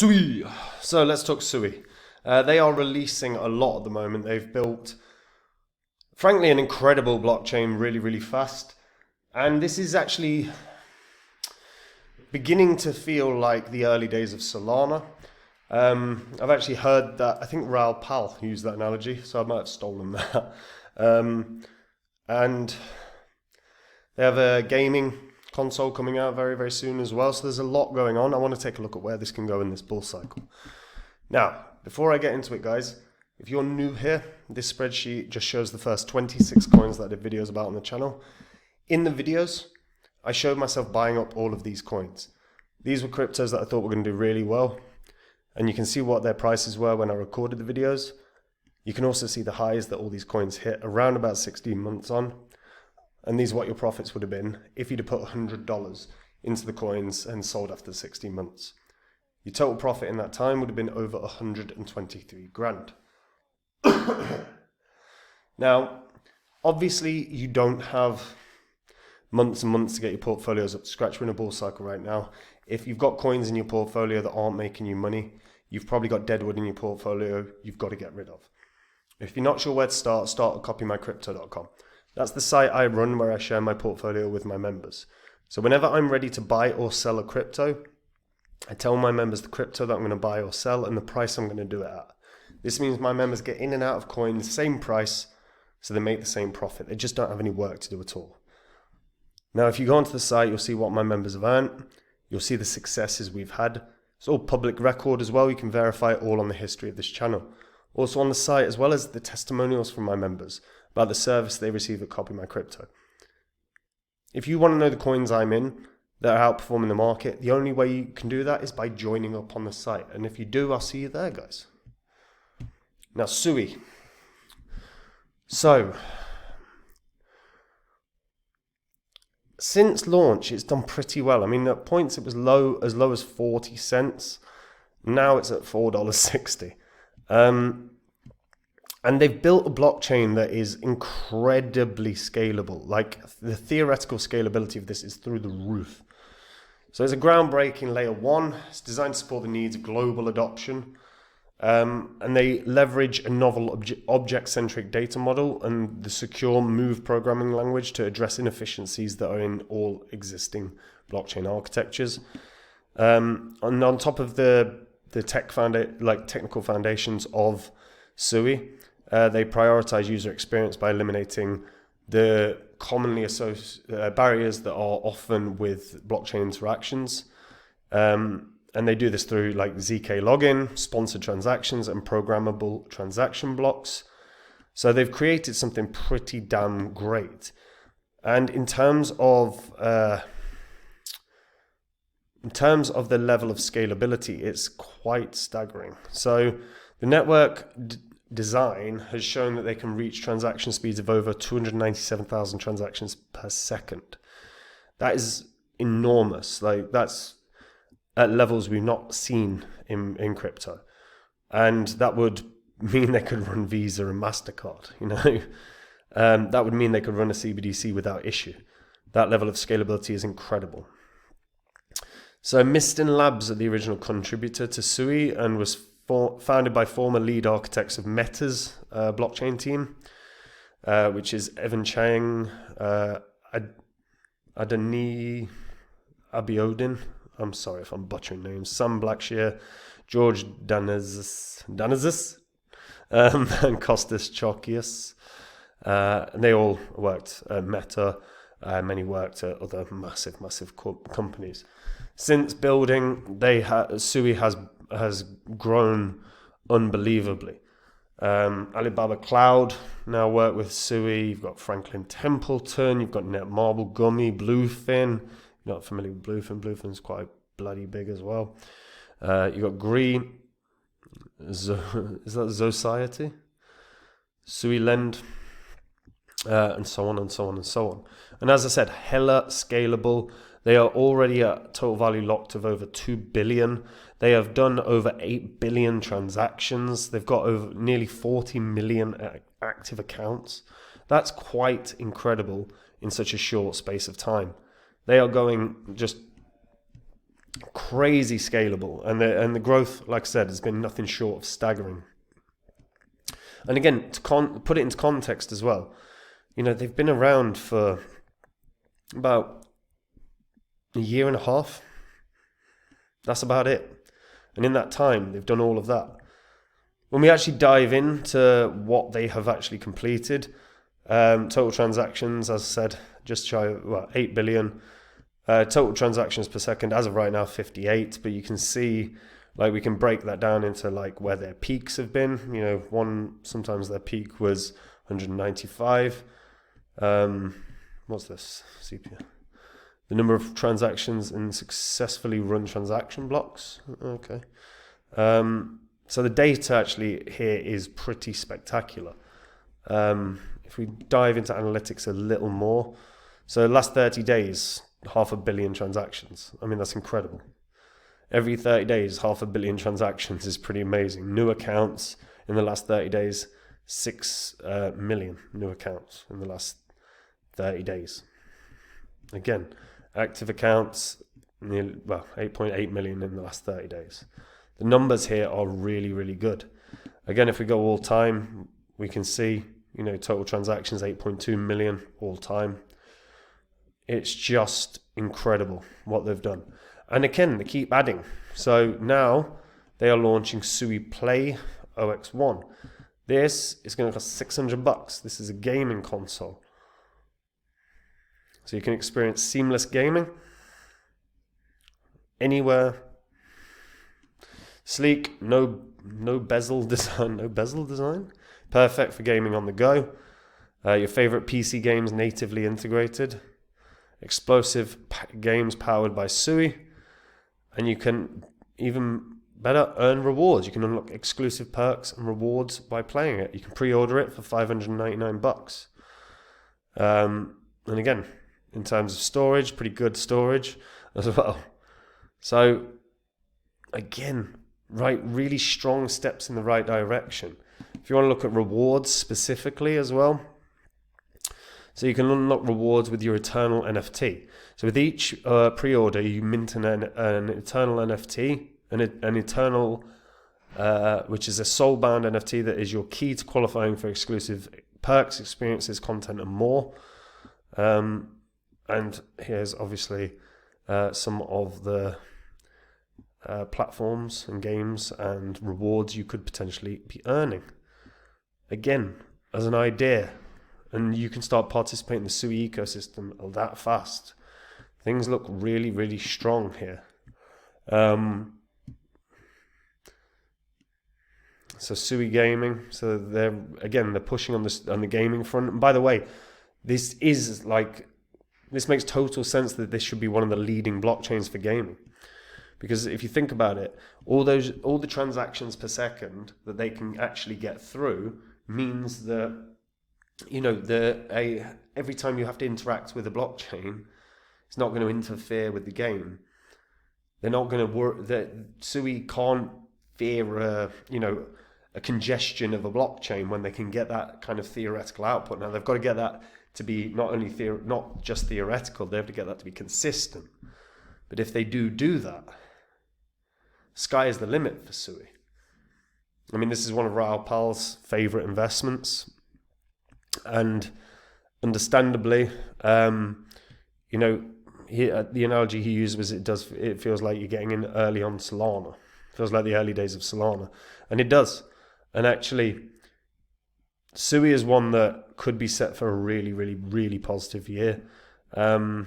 Sui. So let's talk Sui. They are releasing a lot at the moment. They've built, frankly, an incredible blockchain really, really fast. And this is actually beginning to feel like the early days of Solana. I've actually heard that, I think Raoul Pal used that analogy, so I might have stolen that. And they have a gaming console coming out very, very soon as well. So there's a lot going on. I want to take a look at where this can go in this bull cycle. Now, before I get into it, guys, if you're new here, this spreadsheet just shows the first 26 coins that I did videos about on the channel. In the videos, I showed myself buying up all of these coins. These were cryptos that I thought were going to do really well. And you can see what their prices were when I recorded the videos. You can also see the highs that all these coins hit around about 16 months on. And these are what your profits would have been if you'd have put $100 into the coins and sold after 16 months. Your total profit in that time would have been over 123 grand. Now, obviously you don't have months and months to get your portfolios up to scratch. We're in a bull cycle right now. If you've got coins in your portfolio that aren't making you money, you've probably got deadwood in your portfolio you've got to get rid of. If you're not sure where to start at copymycrypto.com. That's the site I run where I share my portfolio with my members. So whenever I'm ready to buy or sell a crypto, I tell my members the crypto that I'm going to buy or sell and the price I'm going to do it at. This means my members get in and out of coins, same price, so they make the same profit. They just don't have any work to do at all. Now, if you go onto the site, you'll see what my members have earned. You'll see the successes we've had. It's all public record as well. You can verify it all on the history of this channel. Also on the site, as well as the testimonials from my members about the service they receive at Copy My Crypto. If you want to know the coins I'm in that are outperforming the market, the only way you can do that is by joining up on the site. And if you do, I'll see you there, guys. Now, Sui. So, since launch, it's done pretty well. I mean, at points it was as low as 40 cents. Now it's at $4.60. And they've built a blockchain that is incredibly scalable. Like, the theoretical scalability of this is through the roof. So it's a groundbreaking layer 1. It's designed to support the needs of global adoption. And they leverage a novel object-centric data model and the secure Move programming language to address inefficiencies that are in all existing blockchain architectures. And on top of the technical foundations of Sui, they prioritize user experience by eliminating the commonly associated barriers that are often with blockchain interactions. And they do this through like ZK login, sponsored transactions, and programmable transaction blocks. So they've created something pretty damn great. And in terms of the level of scalability, it's quite staggering. So the network design has shown that they can reach transaction speeds of over 297,000 transactions per second. That is enormous. Like, that's at levels we've not seen in crypto. And that would mean they could run Visa and MasterCard, you know. That would mean they could run a CBDC without issue. That level of scalability is incredible. So Mistin Labs are the original contributor to Sui and was founded by former lead architects of Meta's blockchain team, which is Evan Chang, Adani Abiodin, I'm sorry if I'm butchering names, Sam Blackshear, George Danazis, and Kostas Chokias. And they all worked at Meta. Many worked at other massive companies. Since building, Sui has grown unbelievably. Alibaba Cloud now work with Sui. You've got Franklin Templeton. You've got Netmarble, Gummy, Bluefin. You're not familiar with Bluefin. Bluefin's quite bloody big as well. You've got Green. Is that Society? Sui Lend. And so on and so on and so on. And as I said, hella scalable. They are already at total value locked of over 2 billion. They have done over 8 billion transactions. They've got over nearly 40 million active accounts. That's quite incredible in such a short space of time. They are going just crazy scalable, and the growth, like I said, has been nothing short of staggering. And again, to put it into context as well, they've been around for about a year and a half. That's about it. And in that time, they've done all of that. When we actually dive into what they have actually completed, total transactions, as I said, just shy of 8 billion. Total transactions per second, as of right now, 58. But you can see, we can break that down into where their peaks have been. Sometimes their peak was 195. What's this? CPU. The number of transactions in successfully run transaction blocks. Okay. So the data actually here is pretty spectacular. If we dive into analytics a little more, so last 30 days, 500 million transactions. I mean, that's incredible. Every 30 days, 500 million transactions is pretty amazing. New accounts in the last 30 days, 6 million new accounts in the last 30 days. Again, active accounts, 8.8 million in the last 30 days. The numbers here are really, really good. Again, if we go all time, we can see, total transactions, 8.2 million all time. It's just incredible what they've done. And again, they keep adding. So now they are launching Sui Play OX1. This is going to cost $600. This is a gaming console. So you can experience seamless gaming anywhere. Sleek, no bezel design. Perfect for gaming on the go. Your favorite PC games natively integrated. Explosive games powered by Sui. And you can even better earn rewards. You can unlock exclusive perks and rewards by playing it. You can pre-order it for $599. And again, in terms of storage, pretty good storage as well. So again, really strong steps in the right direction. If you want to look at rewards specifically as well, so you can unlock rewards with your Eternal NFT. So with each pre-order, you mint an Eternal NFT, an Eternal, which is a soul-bound NFT that is your key to qualifying for exclusive perks, experiences, content, and more. And here's obviously some of the platforms and games and rewards you could potentially be earning. Again, as an idea, and you can start participating in the Sui ecosystem that fast. Things look really, really strong here. So Sui Gaming, so they're pushing on the gaming front. And by the way, this makes total sense that this should be one of the leading blockchains for gaming. Because if you think about it, all the transactions per second that they can actually get through means that every time you have to interact with a blockchain, it's not going to interfere with the game. They're not going to work. That Sui can't fear a congestion of a blockchain when they can get that kind of theoretical output. Now they've got to get that to be not just theoretical. They have to get that to be consistent. But if they do that, sky is the limit for Sui. I mean, this is one of Raoul Pal's favorite investments. And understandably, the analogy he used was it feels like you're getting in early on Solana. It feels like the early days of Solana. And it does. And actually, Sui is one that could be set for a really, really, really positive year. And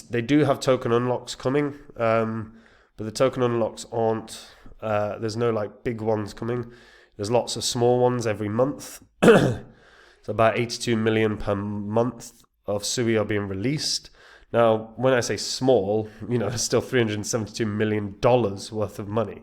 they do have token unlocks coming, but the token unlocks aren't, there's no big ones coming. There's lots of small ones every month. So about 82 million per month of Sui are being released. Now, when I say small, it's still $372 million worth of money.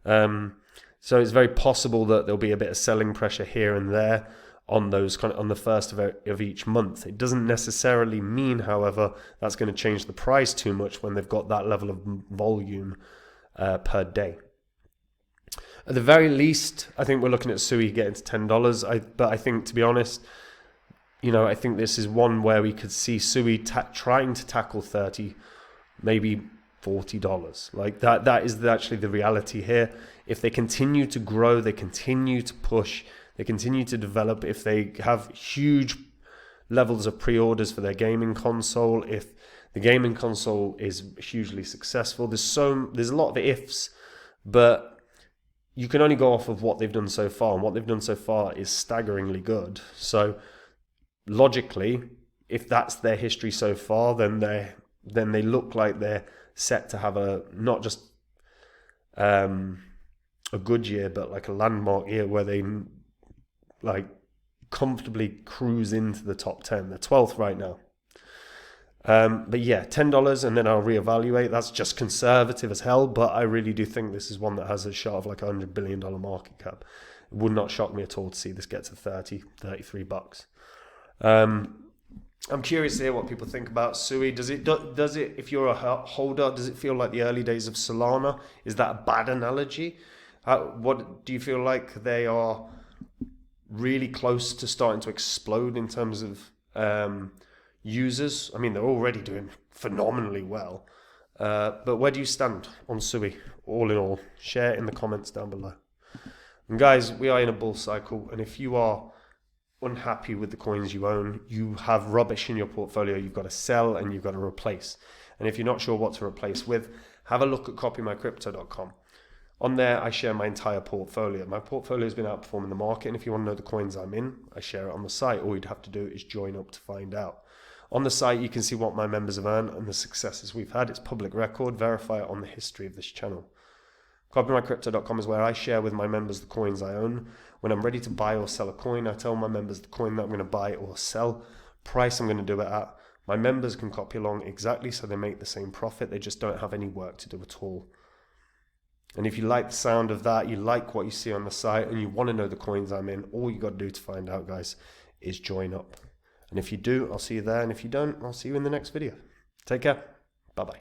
So it's very possible that there'll be a bit of selling pressure here and there on those on the first of each month. It doesn't necessarily mean, however, that's going to change the price too much when they've got that level of volume per day. At the very least, I think we're looking at Sui getting to $10. But I think, to be honest, I think this is one where we could see Sui trying to tackle 30, maybe $40. Like that is actually the reality here. If they continue to grow, they continue to push, they continue to develop, if they have huge levels of pre-orders for their gaming console, if the gaming console is hugely successful, there's a lot of ifs, but you can only go off of what they've done so far, and what they've done so far is staggeringly good. So logically, if that's their history so far, then they look like they're set to have not just a good year, but like a landmark year where they like comfortably cruise into the top 10. They're 12th right now. But yeah, $10 and then I'll reevaluate. That's just conservative as hell, but I really do think this is one that has a shot of like $100 billion market cap. It would not shock me at all to see this get to $33. I'm curious to hear what people think about Sui. Does it, if you're a holder, does it feel like the early days of Solana? Is that a bad analogy? What do you feel like they are really close to starting to explode in terms of users? I mean, they're already doing phenomenally well. But where do you stand on Sui, all in all? Share in the comments down below. And guys, we are in a bull cycle, and if you are unhappy with the coins you own, you have rubbish in your portfolio, you've got to sell and you've got to replace. And if you're not sure what to replace with, have a look at copymycrypto.com. On there, I share my entire portfolio. My portfolio has been outperforming the market, and if you want to know the coins I'm in, I share it on the site. All you'd have to do is join up to find out. On the site, you can see what my members have earned and the successes we've had. It's public record. Verify it on the history of this channel. Copymycrypto.com is where I share with my members the coins I own. When I'm ready to buy or sell a coin, I tell my members the coin that I'm going to buy or sell, price I'm going to do it at. My members can copy along exactly so they make the same profit. They just don't have any work to do at all. And if you like the sound of that, you like what you see on the site, and you want to know the coins I'm in, all you got to do to find out, guys, is join up. And if you do, I'll see you there. And if you don't, I'll see you in the next video. Take care. Bye-bye.